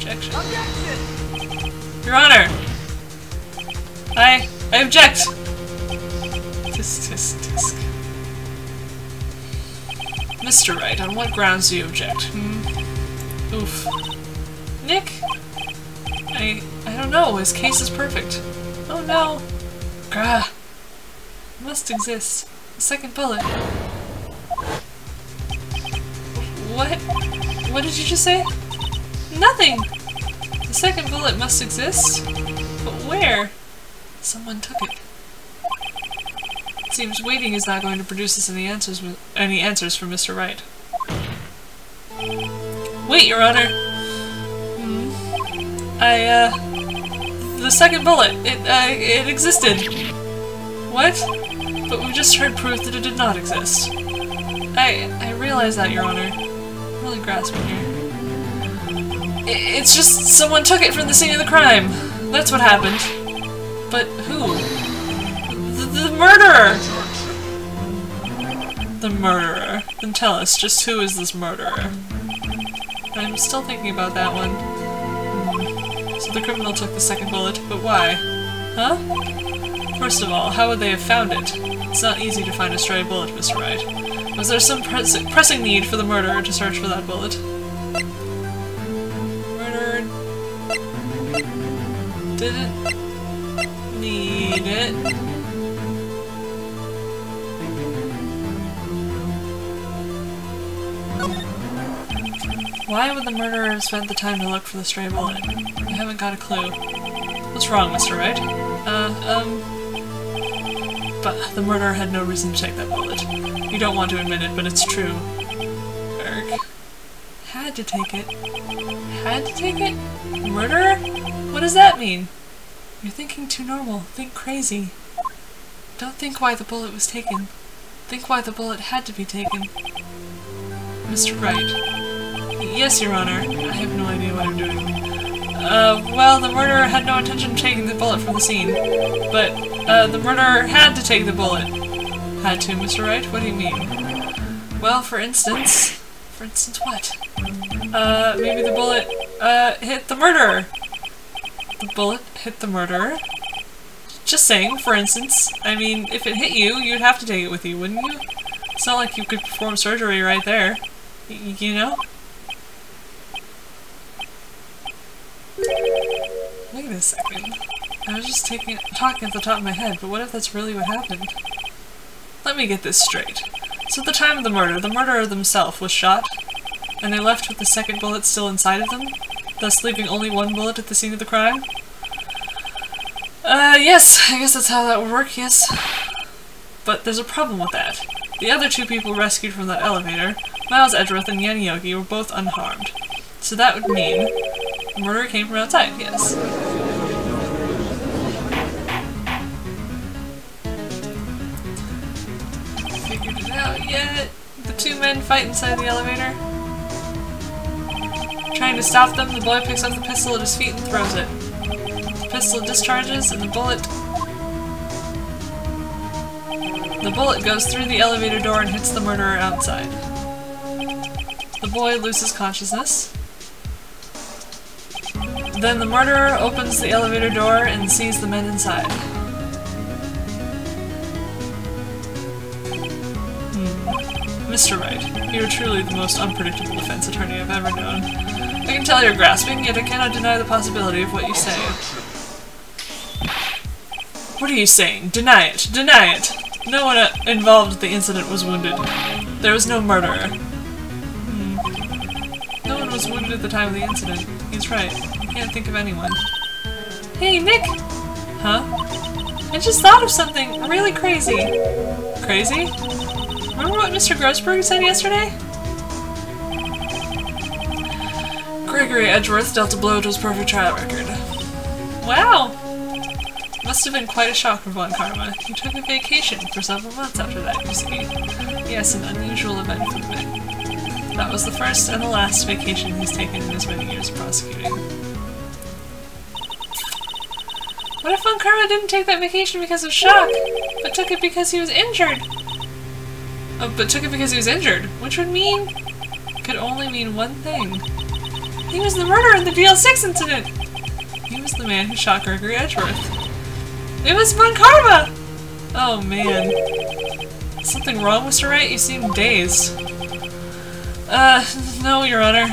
Objection. Objection! Your Honor! I object! Tisk, tisk, tisk. Mr. Wright, on what grounds do you object? Oof. Nick? I don't know. His case is perfect. Oh no. Grah. It must exist. A second bullet. What? What did you just say? Nothing! The second bullet must exist? But where? Someone took it. It seems waiting is not going to produce us any answers from Mr. Wright. Wait, Your Honor! The second bullet, it existed. What? But we just heard proof that it did not exist. I realize that, Your Honor. I'm really grasping here. It's just someone took it from the scene of the crime. That's what happened. But who? The murderer! The murderer. Then tell us, just who is this murderer? I'm still thinking about that one. So the criminal took the second bullet, but why? Huh? First of all, how would they have found it? It's not easy to find a stray bullet, Mr. Wright. Was there some pressing need for the murderer to search for that bullet? Murderer didn't need it. Why would the murderer have spent the time to look for the stray bullet? I haven't got a clue. What's wrong, Mr. Wright? But the murderer had no reason to take that bullet. You don't want to admit it, but it's true. Erg. Had to take it. Had to take it? Murderer? What does that mean? You're thinking too normal. Think crazy. Don't think why the bullet was taken. Think why the bullet had to be taken. Mr. Wright. Yes, Your Honor. I have no idea what I'm doing. Well, the murderer had no intention of taking the bullet from the scene. But, the murderer had to take the bullet. Had to, Mr. Wright? What do you mean? Well, for instance... For instance what? Maybe the bullet, hit the murderer. The bullet hit the murderer? Just saying, for instance. I mean, if it hit you, you'd have to take it with you, wouldn't you? It's not like you could perform surgery right there. You know? Wait a second. I was just talking at the top of my head, but what if that's really what happened? Let me get this straight. So at the time of the murderer themselves was shot, and they left with the second bullet still inside of them, thus leaving only one bullet at the scene of the crime? Yes, I guess that's how that would work, yes. But there's a problem with that. The other two people rescued from that elevator, Miles Edgeworth and Yen Yogi, were both unharmed. So that would mean the murderer came from outside, yes. Figured it out yet? The two men fight inside the elevator. Trying to stop them, the boy picks up the pistol at his feet and throws it. The pistol discharges and the bullet goes through the elevator door and hits the murderer outside. The boy loses consciousness. Then the murderer opens the elevator door and sees the men inside. Mr. Wright, you are truly the most unpredictable defense attorney I've ever known. I can tell you're grasping, yet I cannot deny the possibility of what you say. What are you saying? Deny it! Deny it! No one involved with the incident was wounded. There was no murderer. No one was wounded at the time of the incident. He's right. I can't think of anyone. Hey, Nick! Huh? I just thought of something really crazy. Crazy? Remember what Mr. Grossberg said yesterday? Gregory Edgeworth dealt a blow to his perfect trial record. Wow! Must have been quite a shock for Von Karma. He took a vacation for several months after that, you see. Yes, an unusual event for the man. That was the first and the last vacation he's taken in his many years of prosecuting. What if Von Karma didn't take that vacation because of shock, but took it because he was injured? Oh, but took it because he was injured, which would mean... could only mean one thing. He was the murderer in the DL6 incident! He was the man who shot Gregory Edgeworth. It was Von Karma! Oh man. Something wrong, Mr. Wright? You seem dazed. No, Your Honor.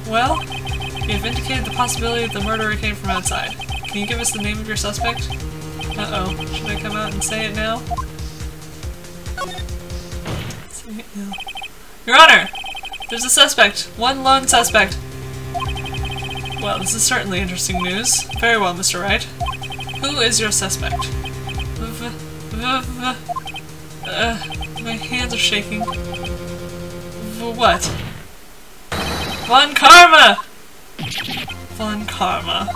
Well, you have indicated the possibility that the murderer came from outside. Can you give us the name of your suspect? Uh-oh. Should I come out and say it now? Say it now. Your Honor! There's a suspect. One lone suspect. Well, this is certainly interesting news. Very well, Mr. Wright. Who is your suspect? My hands are shaking. What? Von Karma! Von Karma.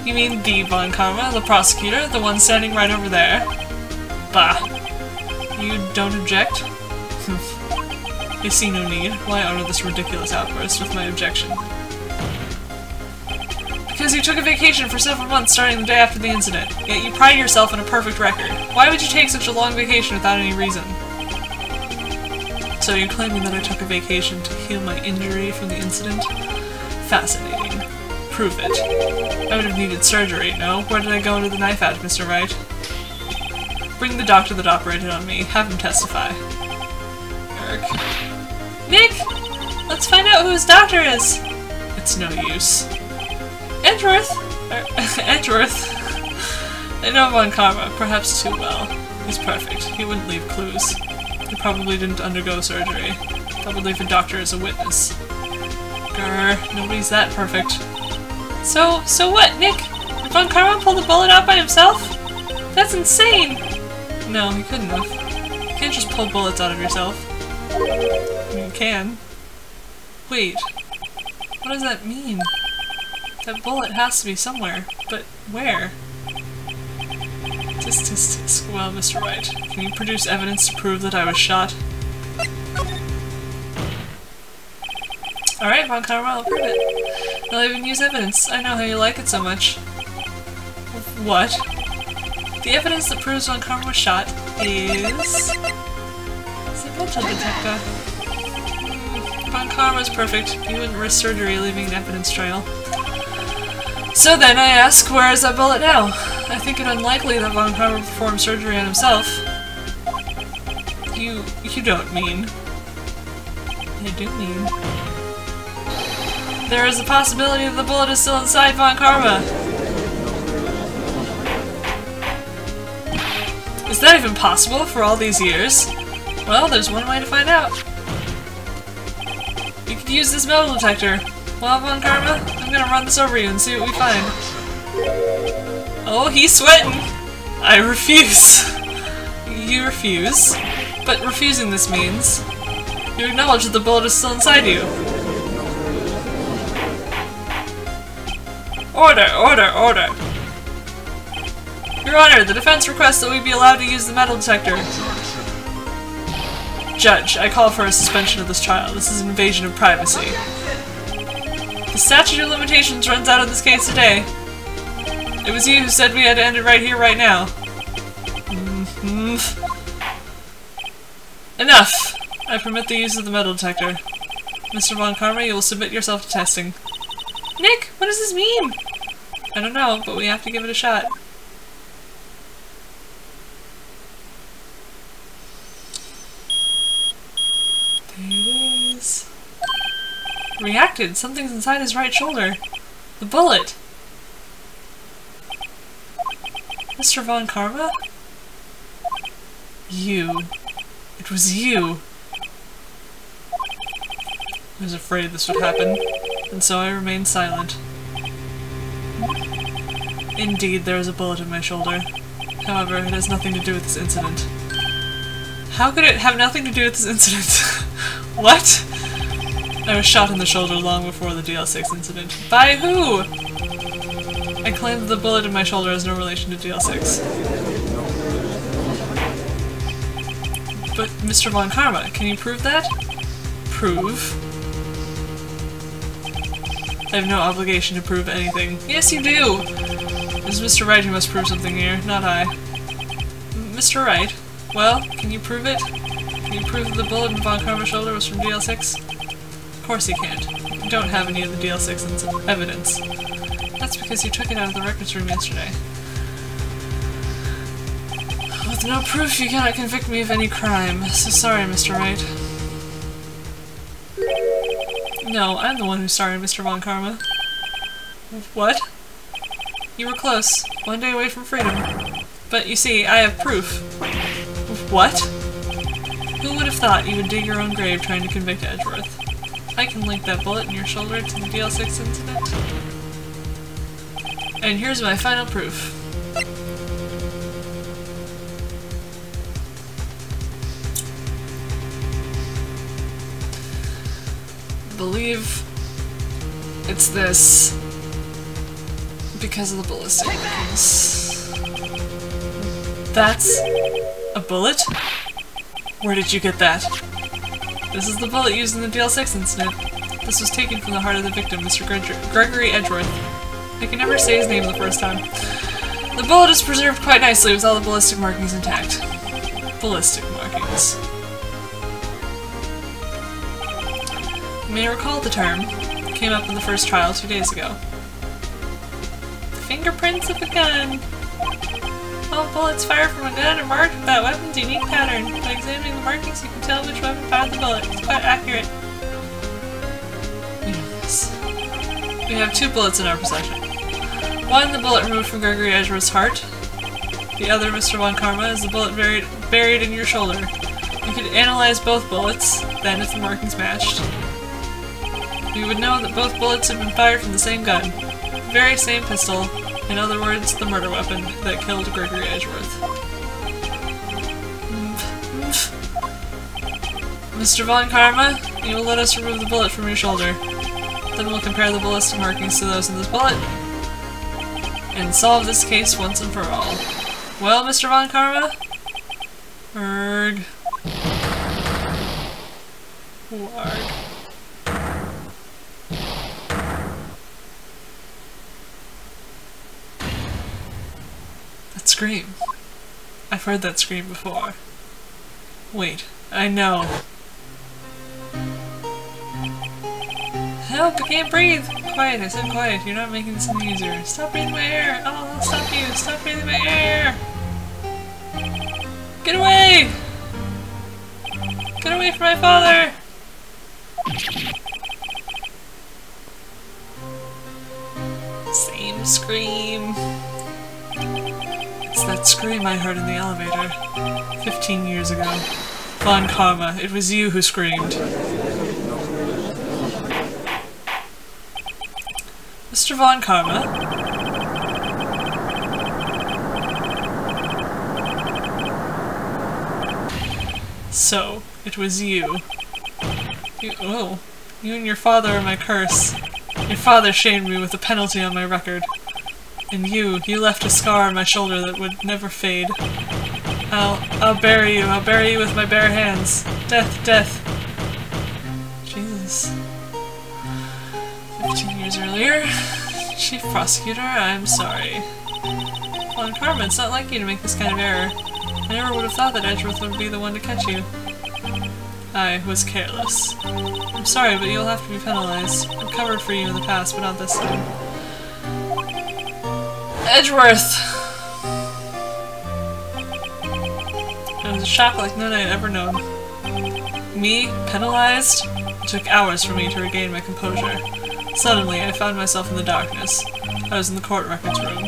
You mean the Von Karma, the prosecutor, the one standing right over there? Bah. You don't object? I see no need. Why honor this ridiculous outburst with my objection? Because you took a vacation for several months starting the day after the incident, yet you pride yourself on a perfect record. Why would you take such a long vacation without any reason? So you're claiming that I took a vacation to heal my injury from the incident? Fascinating. Prove it. I would have needed surgery, no? Where did I go into the knife at, Mr. Wright? Bring the doctor that operated on me. Have him testify. Eric. Nick! Let's find out who his doctor is! It's no use. Edgeworth! Edgeworth! I know Von Karma, perhaps too well. He's perfect. He wouldn't leave clues. He probably didn't undergo surgery. Probably if a doctor is a witness. Grr, nobody's that perfect. So what, Nick? Did Von Karma pull the bullet out by himself? That's insane! No, he couldn't have. You can't just pull bullets out of yourself. I mean, you can. Wait. What does that mean? That bullet has to be somewhere, but where? Statistics. Well, Mr. Wright, can you produce evidence to prove that I was shot? Alright, Von Karma, I'll prove it. I'll even use evidence. I know how you like it so much. What? The evidence that proves Von Karma was shot is... the mental detector. Von Karma's perfect. He wouldn't risk surgery leaving an evidence trail. So then I ask, where is that bullet now? I think it unlikely that Von Karma performed surgery on himself. You don't mean... You do mean... There is a possibility that the bullet is still inside Von Karma. Is that even possible for all these years? Well, there's one way to find out. You could use this metal detector. Well, Von Karma, I'm gonna run this over you and see what we find. Oh, he's sweating! I refuse. You refuse. But refusing this means you acknowledge that the bullet is still inside you. Order, order, order! Your Honor, the defense requests that we be allowed to use the metal detector. Judge, I call for a suspension of this trial. This is an invasion of privacy. The statute of limitations runs out of this case today. It was you who said we had to end it right here, right now. Enough! I permit the use of the metal detector. Mr. Von Karma, you will submit yourself to testing. Nick, what does this mean? I don't know, but we have to give it a shot. There it is. Reacted. Something's inside his right shoulder. The bullet. Mr. Von Karma? You. It was you. I was afraid this would happen, and so I remained silent. Indeed, there is a bullet in my shoulder. However, it has nothing to do with this incident. How could it have nothing to do with this incident? What? I was shot in the shoulder long before the DL6 incident. By who? I claim that the bullet in my shoulder has no relation to DL6. But, Mr. Von Karma, can you prove that? Prove? I have no obligation to prove anything. Yes, you do! It is Mr. Wright who must prove something here, not I. Mr. Wright, Well, can you prove it? Can you prove that the bullet in Von Karma's shoulder was from DL6? Of course you can't. You don't have any of the DL6 evidence. That's because you took it out of the records room yesterday. With no proof, you cannot convict me of any crime. So sorry, Mr. Wright. No, I'm the one who's sorry, Mr. Von Karma. What? You were close. 1 day away from freedom. But you see, I have proof. What? Who would have thought you would dig your own grave trying to convict Edgeworth? I can link that bullet in your shoulder to the DL6 incident. And here's my final proof. I believe it's this because of the ballistic markings. That's a bullet? Where did you get that? This is the bullet used in the DL6 incident. This was taken from the heart of the victim, Mr. Gregory Edgeworth. I can never say his name the first time. The bullet is preserved quite nicely with all the ballistic markings intact. Ballistic markings. You may recall the term. It came up in the first trial 2 days ago. The fingerprints of a gun. All bullets fired from a gun are marked with that weapon's unique pattern. By examining the markings, you can tell which weapon fired the bullet. It's quite accurate. We know this. We have 2 bullets in our possession. One, the bullet removed from Gregory Edgeworth's heart. The other, Mr. Von Karma, is the bullet buried in your shoulder. We could analyze both bullets, then if the markings matched, we would know that both bullets had been fired from the same gun. The very same pistol. In other words, the murder weapon that killed Gregory Edgeworth. Mr. Von Karma, you will let us remove the bullet from your shoulder. Then we'll compare the ballistic markings to those in this bullet, and solve this case once and for all. Well, Mr. Von Karma? Erg. Warg. That scream. I've heard that scream before. Wait, I know. Help, I can't breathe! Quiet, I said quiet. You're not making this any easier. Stop breathing my air! Oh, I'll stop you! Stop breathing my air! Get away! Get away from my father! Same scream. It's that scream I heard in the elevator 15 years ago. Von Karma, it was you who screamed. Mr. Von Karma? So, it was you. You and your father are my curse. Your father shamed me with a penalty on my record. And you left a scar on my shoulder that would never fade. I'll bury you with my bare hands. Death, death. Jesus. 15 years earlier. Chief Prosecutor, I'm sorry. Von Karma, it's not like you to make this kind of error. I never would have thought that Edgeworth would be the one to catch you. I was careless. I'm sorry, but you'll have to be penalized. I've covered for you in the past, but not this time. Edgeworth! It was a shock like none I had ever known. Me? Penalized? It took hours for me to regain my composure. Suddenly, I found myself in the darkness. I was in the court records room.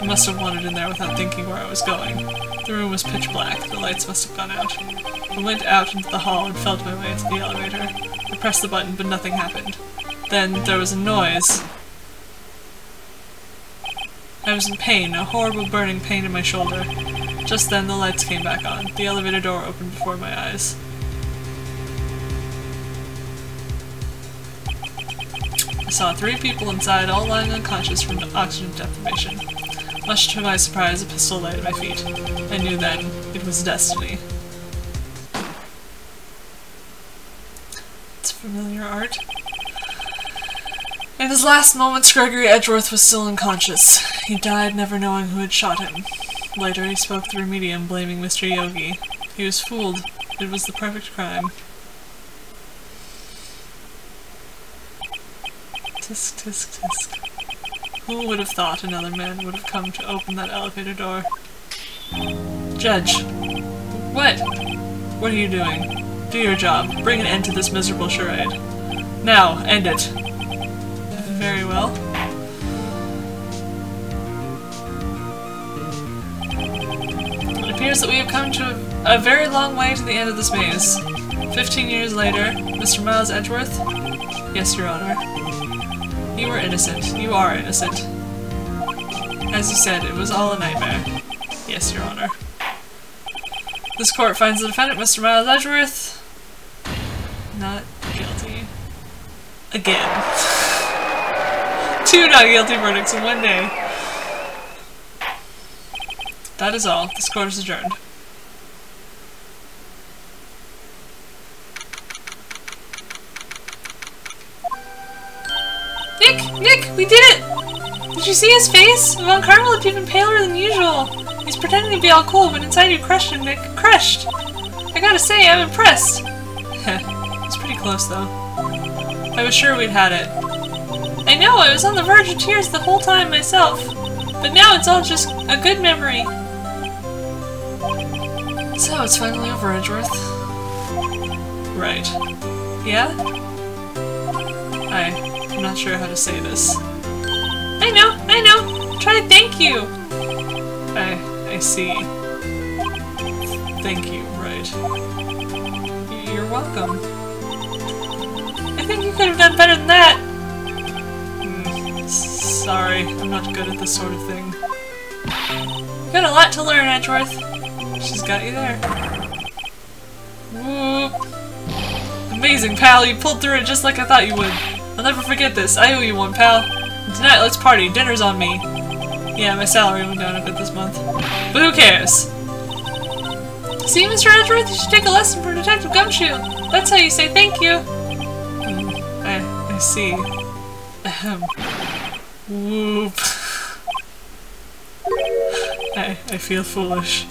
I must have wandered in there without thinking where I was going. The room was pitch black. The lights must have gone out. I went out into the hall and felt my way into the elevator. I pressed the button, but nothing happened. Then there was a noise. I was in pain, a horrible burning pain in my shoulder. Just then the lights came back on. The elevator door opened before my eyes. I saw 3 people inside, all lying unconscious from oxygen deprivation. Much to my surprise, a pistol lay at my feet. I knew then it was destiny. It's familiar art. In his last moments, Gregory Edgeworth was still unconscious. He died never knowing who had shot him. Later he spoke through medium, blaming Mr. Yogi. He was fooled. It was the perfect crime. Tisk, tisk, tisk. Who would have thought another man would have come to open that elevator door? Judge. What? What are you doing? Do your job. Bring an end to this miserable charade. Now, end it. Very well. It appears that we have come to a very long way to the end of this maze. 15 years later, Mr. Miles Edgeworth? Yes, Your Honor. You were innocent. You are innocent. As you said, it was all a nightmare. Yes, Your Honor. This court finds the defendant, Mr. Miles Edgeworth, not guilty. Again. 2 not guilty verdicts in one day. That is all. This court is adjourned. Nick! We did it! Did you see his face? Von Carmel looked even paler than usual. He's pretending to be all cool, but inside you crushed him, Nick. Crushed! I gotta say, I'm impressed. Heh. It's pretty close, though. I was sure we'd had it. I know, I was on the verge of tears the whole time myself. But now it's all just a good memory. So, it's finally over, Edgeworth. Right. Yeah? I'm not sure how to say this. I know! Try to thank you! I see. Thank you, right. You're welcome. I think you could have done better than that! Sorry, I'm not good at this sort of thing. You've got a lot to learn, Edgeworth. She's got you there. Whoop! Amazing, pal! You pulled through it just like I thought you would. I'll never forget this. I owe you one, pal. And tonight, let's party. Dinner's on me. Yeah, my salary went down a bit this month. But who cares? See, Mr. Edgeworth, you should take a lesson from Detective Gumshoe. That's how you say thank you. I see. Ahem. Whoop. I feel foolish.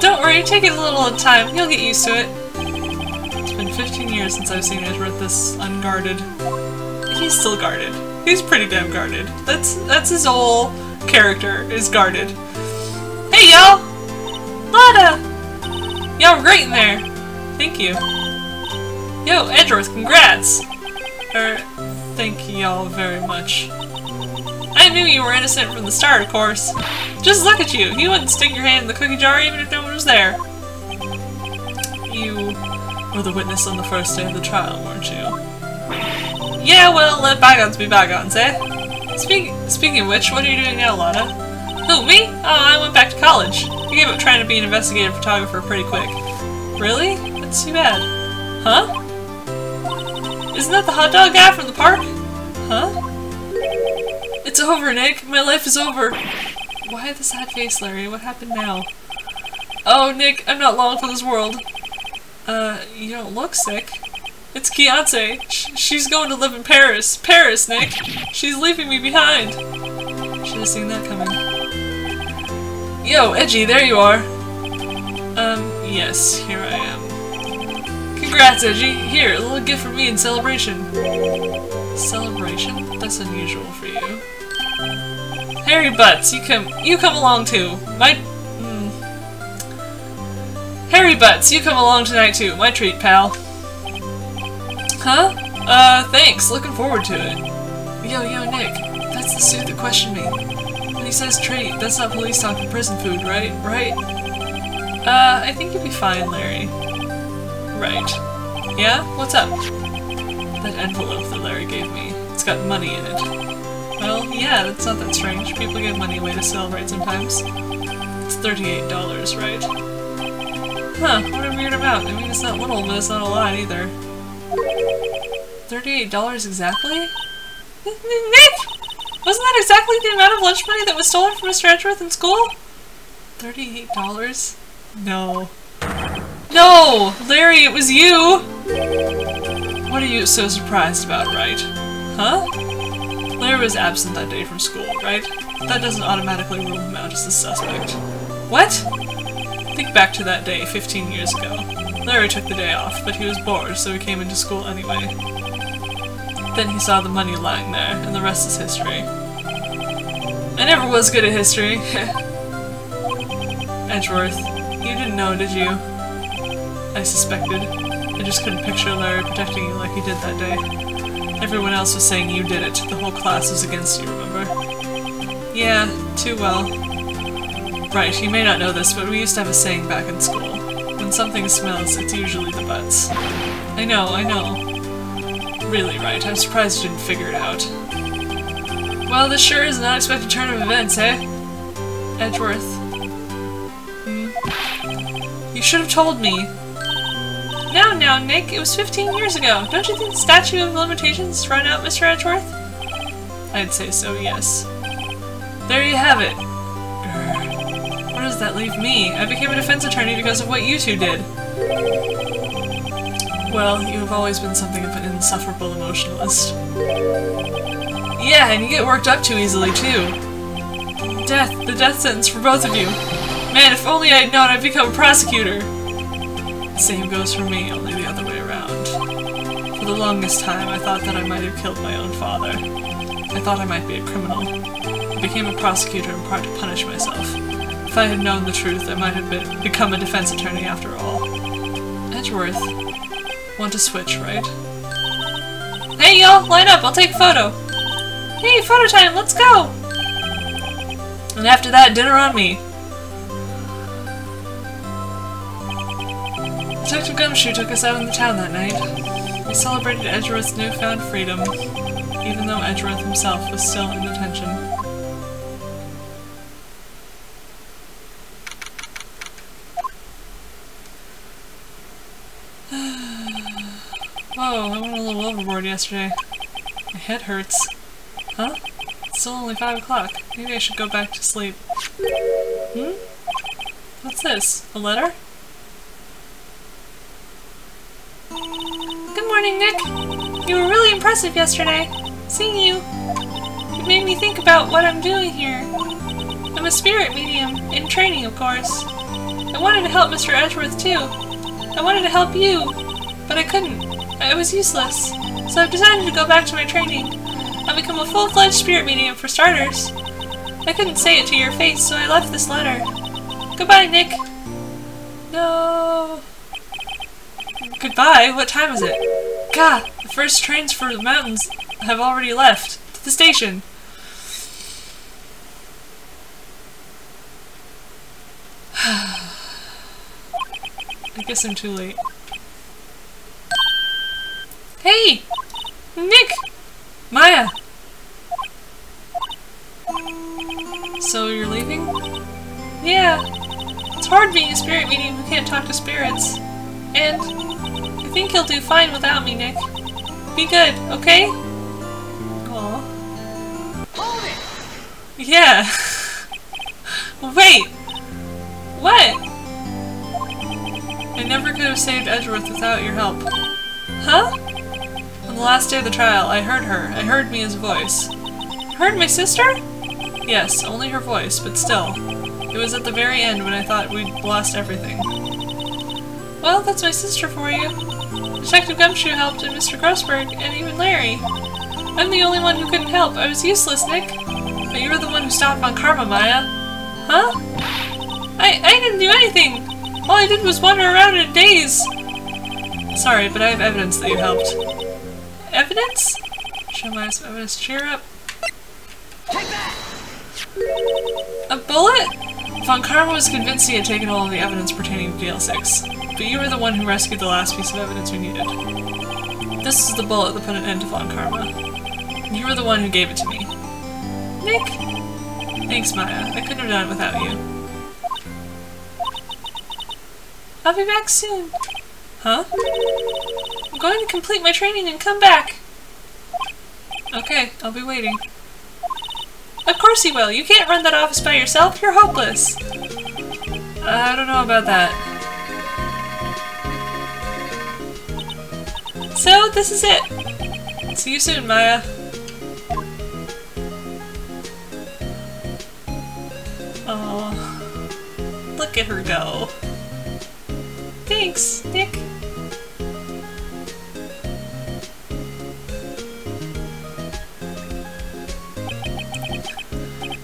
Don't worry, take it a little at a time. You'll get used to it. It's been 15 years since I've seen Edgeworth this unguarded. He's still guarded. He's pretty damn guarded. That's his whole character, is guarded. Hey, y'all! Lotta! Y'all were great in there! Thank you. Yo, Edgeworth, congrats! Thank y'all very much. I knew you were innocent from the start, of course. Just look at you! You wouldn't stick your hand in the cookie jar even if no one was there. You were the witness on the first day of the trial, weren't you? Yeah, well, let bygones be bygones, eh? Speaking of which, what are you doing now, Lotta? Who, me? Oh, I went back to college. I gave up trying to be an investigative photographer pretty quick. Really? That's too bad. Huh? Isn't that the hot dog guy from the park? Huh? It's over, Nick. My life is over. Why the sad face, Larry? What happened now? Oh, Nick, I'm not long for this world. You don't look sick. It's Kiance. She's going to live in Paris. Paris, Nick! She's leaving me behind! Should have seen that coming. Yo, Edgy, there you are! Yes, here I am. Congrats, Edgy! Here, a little gift from me in celebration. Celebration? That's unusual for you. Harry Butts, you come along too. Harry Butts, you come along tonight too. My treat, pal. Huh? Thanks. Looking forward to it. Yo, Nick. That's the suit that questioned me. When he says treat, that's not police talk for prison food, right? Right? I think you'll be fine, Larry. Right. Yeah? What's up? That envelope that Larry gave me. It's got money in it. Well, yeah, that's not that strange. People give money away to celebrate sometimes. It's $38, right? Huh, what a weird amount. I mean, it's not little, but it's not a lot either. $38 exactly? Nick! Wasn't that exactly the amount of lunch money that was stolen from Mr. Edgeworth in school? $38? No. No! Larry, it was you! What are you so surprised about, Wright? Huh? Larry was absent that day from school, right? That doesn't automatically rule him out as a suspect. What? Think back to that day 15 years ago. Larry took the day off, but he was bored, so he came into school anyway. Then he saw the money lying there, and the rest is history. I never was good at history. Edgeworth, you didn't know, did you? I suspected. I just couldn't picture Larry protecting you like he did that day. Everyone else was saying you did it. The whole class was against you, remember? Yeah, too well. Right, you may not know this, but we used to have a saying back in school. When something smells, it's usually the butts. I know, I know. Really, Wright, I'm surprised you didn't figure it out. Well, this sure is an unexpected turn of events, eh? Edgeworth. You should have told me. Now, Nick, it was 15 years ago. Don't you think the statute of limitations has run out, Mr. Edgeworth? I'd say so, yes. There you have it. Where does that leave me? I became a defense attorney because of what you two did. Well, you have always been something of an insufferable emotionalist. Yeah, and you get worked up too easily, too. The death sentence for both of you. Man, if only I'd known I'd become a prosecutor! Same goes for me, only the other way around. For the longest time, I thought that I might have killed my own father. I thought I might be a criminal. I became a prosecutor in part to punish myself. If I had known the truth, I might have become a defense attorney after all. Edgeworth. Want to switch, right? Hey y'all, line up, I'll take a photo! Hey, photo time, let's go! And after that, dinner on me. Detective Gumshoe took us out in the town that night. We celebrated Edgeworth's newfound freedom, even though Edgeworth himself was still in detention. Whoa, I went a little overboard yesterday. My head hurts. Huh? It's still only 5 o'clock. Maybe I should go back to sleep. What's this? A letter? Good morning, Nick! You were really impressive yesterday. Seeing you, it made me think about what I'm doing here. I'm a spirit medium, in training, of course. I wanted to help Mr. Edgeworth, too. I wanted to help you, but I couldn't. I was useless. So I've decided to go back to my training. I'll become a full-fledged spirit medium for starters. I couldn't say it to your face, so I left this letter. Goodbye, Nick. No. Goodbye? What time is it? God, the first trains for the mountains have already left. To the station. I guess I'm too late. Hey! Nick! Maya! So you're leaving? Yeah. It's hard being a spirit medium who can't talk to spirits. And I think you'll do fine without me, Nick. Be good, okay? Aww. Hold it! Yeah. Wait! What? I never could have saved Edgeworth without your help. Huh? On the last day of the trial, I heard her. I heard Mia's voice. Heard my sister? Yes, only her voice, but still. It was at the very end when I thought we'd lost everything. Well, that's my sister for you. Detective Gumshoe helped, and Mr. Grossberg, and even Larry. I'm the only one who couldn't help. I was useless, Nick. But you were the one who stopped Von Karma, Maya. Huh? I didn't do anything! All I did was wander around in a daze! Sorry, but I have evidence that you helped. Evidence? Show Maya some evidence. Cheer up. Take that! A bullet? Von Karma was convinced he had taken all of the evidence pertaining to DL6, but you were the one who rescued the last piece of evidence we needed. This is the bullet that put an end to Von Karma. You were the one who gave it to me. Nick! Thanks, Maya. I couldn't have done it without you. I'll be back soon. Huh? I'm going to complete my training and come back. Okay, I'll be waiting. Of course you will. You can't run that office by yourself. You're hopeless. I don't know about that. So, this is it. See you soon, Maya. Oh, look at let her go. Thanks, Nick.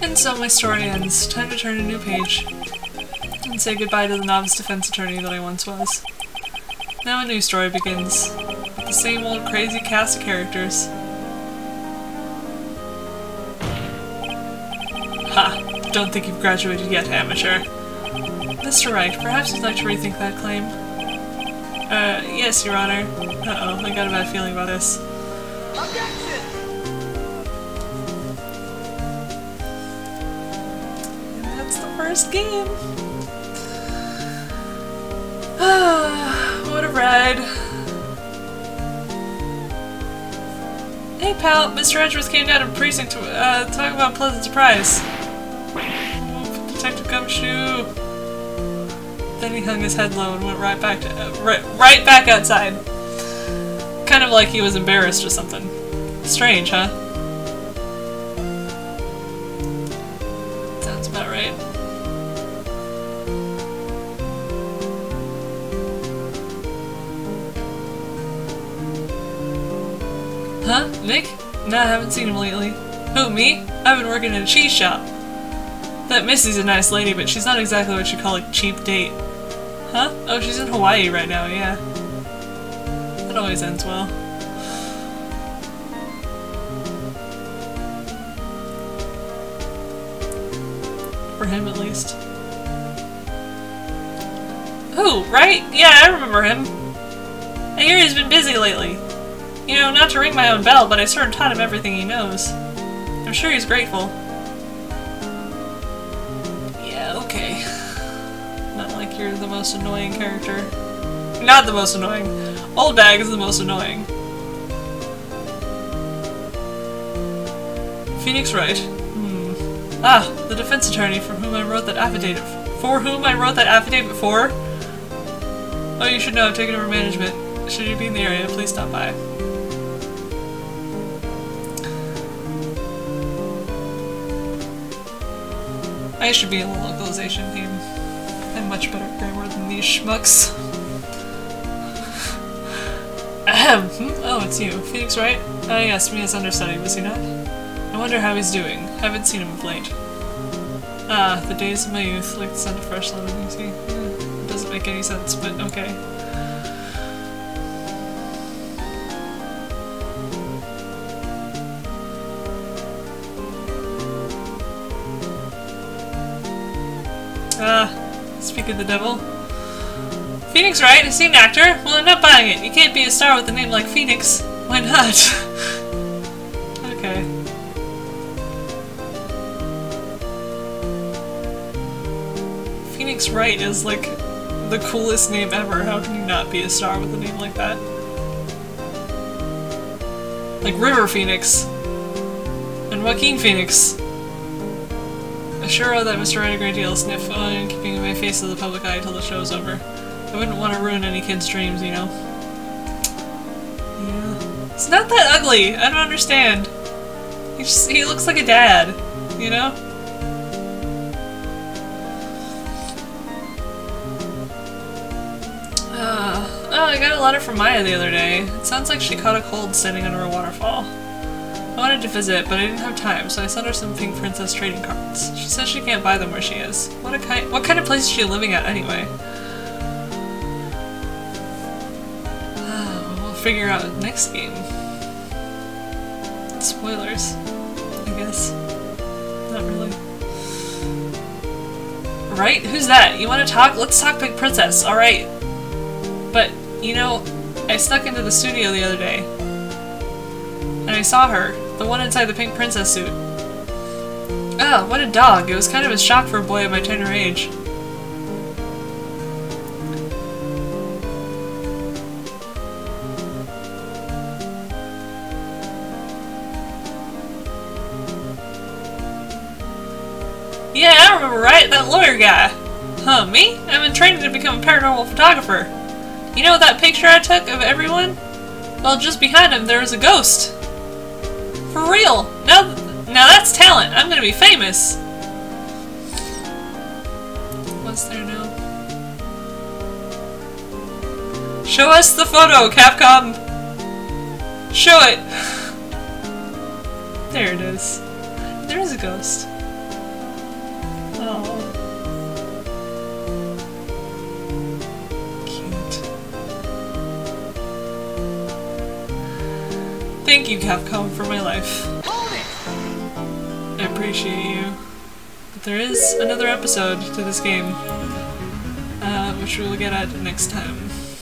And so my story ends. Time to turn a new page. And say goodbye to the novice defense attorney that I once was. Now a new story begins. With the same old crazy cast of characters. Ha! Don't think you've graduated yet, amateur. Mr. Wright, perhaps you'd like to rethink that claim? Yes, Your Honor. Uh-oh, I got a bad feeling about this. Objection! And that's the first game. Ah, what a ride. Hey pal, Mr. Edgeworth came down to precinct to talk about a pleasant surprise. Detective Gumshoe. Then he hung his head low and went right back to right back outside. Kind of like he was embarrassed or something. Strange, huh? Sounds about right. Huh? Nick? No, I haven't seen him lately. Who, me? I've been working in a cheese shop. That Missy's a nice lady, but she's not exactly what you call a cheap date. Huh? Oh, she's in Hawaii right now, yeah. That always ends well. For him, at least. Who? Right? Yeah, I remember him. I hear he's been busy lately. You know, not to ring my own bell, but I sort of taught him everything he knows. I'm sure he's grateful. Yeah, okay. Not like you're the most annoying character. Not the most annoying. Old Bag is the most annoying. Phoenix Wright. Ah, the defense attorney for whom I wrote that affidavit. For whom I wrote that affidavit for? Oh, you should know, I've taken over management. Should you be in the area, please stop by. I should be in the localization team. I'm much better at grammar than these schmucks. Ahem. Oh, it's you. Phoenix Wright? Ah, yes, me as understudy, was he not? I wonder how he's doing. Haven't seen him of late. Ah, the days of my youth, like the scent of fresh lemon, you see? It doesn't make any sense, but okay. Speak of the devil. Phoenix Wright? Is he an actor? Well, I'm not buying it. You can't be a star with a name like Phoenix. Why not? Okay. Phoenix Wright is like the coolest name ever. How can you not be a star with a name like that? Like River Phoenix. And Joaquin Phoenix. I sure owe that Mr. Wright a great deal of sniff on keeping my face in the public eye till the show's over. I wouldn't want to ruin any kid's dreams, you know. Yeah. It's not that ugly! I don't understand. He looks like a dad, you know? Oh, I got a letter from Maya the other day. It sounds like she caught a cold standing under a waterfall. I wanted to visit, but I didn't have time, so I sent her some Pink Princess trading cards. She says she can't buy them where she is. What kind of place is she living at anyway? We'll figure out next game. Spoilers, I guess. Not really. Right? Who's that? You want to talk? Let's talk Pink Princess, alright. But, you know, I snuck into the studio the other day. And I saw her. The one inside the Pink Princess suit. Oh, what a dog. It was kind of a shock for a boy at my tender age. Yeah, I remember, right? That lawyer guy. Huh, me? I'm in training to become a paranormal photographer. You know that picture I took of everyone? Well, just behind him there was a ghost. For real! Now that's talent! I'm gonna be famous! What's there now? Show us the photo, Capcom! Show it! There it is. There is a ghost. Oh. Cute. Thank you, Capcom, for my life. I appreciate you. But there is another episode to this game, which we will get at next time.